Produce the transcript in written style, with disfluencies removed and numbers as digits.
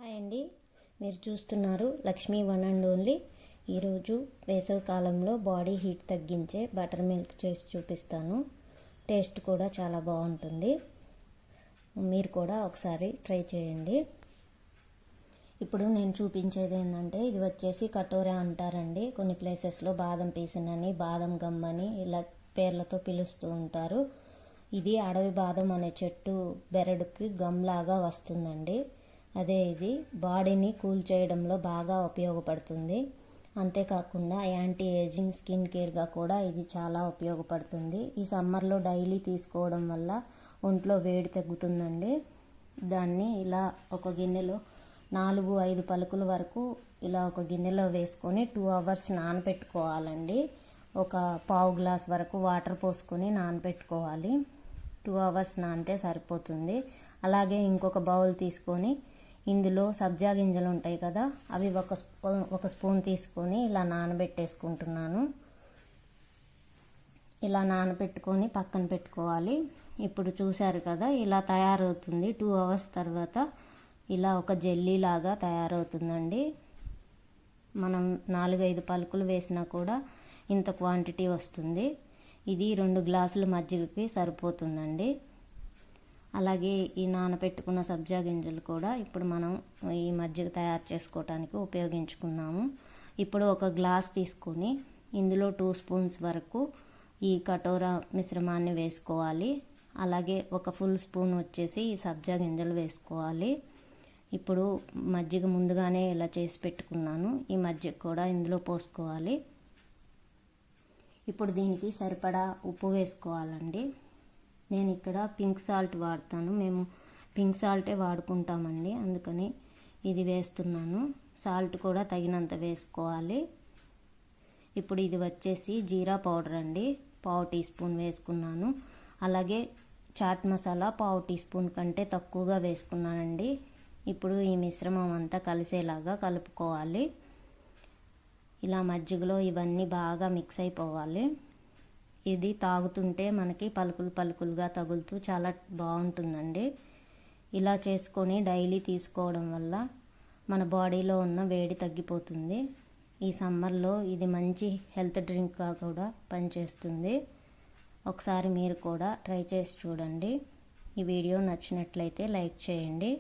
Hi అండి, మీరు చూస్తున్నారు లక్ష్మీ వన్ అండ్ ఓన్లీ. ఈరోజు వేసవి కాలంలో బాడీ హీట్ తగ్గించే బటర్ మిల్క్ చేసి చూపిస్తాను. టేస్ట్ కూడా చాలా బాగుంటుంది. మీరు కూడా ఒకసారి ట్రై చేయండి. ఇప్పుడు నేను చూపించేది ఏంటంటే, ఇది వచ్చేసి కటోరా అంటారండి. కొన్ని ప్లేసెస్లో బాదం పీసనని, బాదం గమ్మని ఇలా పేర్లతో పిలుస్తూ ఉంటారు. ఇది అడవి బాదం అనే చెట్టు బెరడుకి గమ్లాగా వస్తుందండి. అదే ఇది బాడీని కూల్ చేయడంలో బాగా ఉపయోగపడుతుంది. అంతేకాకుండా యాంటీ ఏజింగ్ స్కిన్ కేర్గా కూడా ఇది చాలా ఉపయోగపడుతుంది. ఈ సమ్మర్లో డైలీ తీసుకోవడం వల్ల ఒంట్లో వేడి తగ్గుతుందండి. దాన్ని ఇలా ఒక గిన్నెలో 4-5 పలుకుల వరకు ఇలా ఒక గిన్నెలో వేసుకొని 2 hours నానబెట్టుకోవాలండి. ఒక పావు గ్లాస్ వరకు వాటర్ పోసుకొని నానబెట్టుకోవాలి. 2 hours నానితే సరిపోతుంది. అలాగే ఇంకొక బౌల్ తీసుకొని ఇందులో సబ్జా గింజలు ఉంటాయి కదా, అవి ఒక స్పూన్ తీసుకొని ఇలా నానబెట్టేసుకుంటున్నాను. ఇలా నానబెట్టుకొని పక్కన పెట్టుకోవాలి. ఇప్పుడు చూశారు కదా, ఇలా తయారవుతుంది. 2 hours తర్వాత ఇలా ఒక జెల్లీ లాగా తయారవుతుందండి. మనం 4-5 పలుకులు వేసినా కూడా ఇంత క్వాంటిటీ వస్తుంది. ఇది 2 గ్లాసుల మజ్జిగకి సరిపోతుందండి. అలాగే ఈ నానబెట్టుకున్న సబ్జా గింజలు కూడా ఇప్పుడు మనం ఈ మజ్జిగ తయారు చేసుకోవటానికి ఉపయోగించుకున్నాము. ఇప్పుడు ఒక గ్లాస్ తీసుకొని ఇందులో 2 spoons వరకు ఈ కటోరా మిశ్రమాన్ని వేసుకోవాలి. అలాగే ఒక ఫుల్ స్పూన్ వచ్చేసి ఈ సబ్జా గింజలు వేసుకోవాలి. ఇప్పుడు మజ్జిగ ముందుగానే ఇలా చేసి పెట్టుకున్నాను. ఈ మజ్జిగ కూడా ఇందులో పోసుకోవాలి. ఇప్పుడు దీనికి సరిపడా ఉప్పు వేసుకోవాలండి. నేను ఇక్కడ పింక్ సాల్ట్ వాడతాను. మేము పింక్ సాల్టే వాడుకుంటామండి, అందుకని ఇది వేస్తున్నాను. సాల్ట్ కూడా తగినంత వేసుకోవాలి. ఇప్పుడు ఇది వచ్చేసి జీరా పౌడర్ అండి, 1/2 టీ స్పూన్ వేసుకున్నాను. అలాగే చాట్ మసాలా 1/2 టీ స్పూన్ కంటే తక్కువగా వేసుకున్నానండి. ఇప్పుడు ఈ మిశ్రమం అంతా కలిసేలాగా కలుపుకోవాలి. ఇలా మజ్జిగలో ఇవన్నీ బాగా మిక్స్ అయిపోవాలి. ఇది తాగుతుంటే మనకి పలుకులుగా తగులుతూ చాలా బాగుంటుందండి. ఇలా చేసుకొని డైలీ తీసుకోవడం వల్ల మన బాడీలో ఉన్న వేడి తగ్గిపోతుంది. ఈ సమ్మర్లో ఇది మంచి హెల్త్ డ్రింక్గా కూడా పనిచేస్తుంది. ఒకసారి మీరు కూడా ట్రై చేసి చూడండి. ఈ వీడియో నచ్చినట్లయితే లైక్ చేయండి.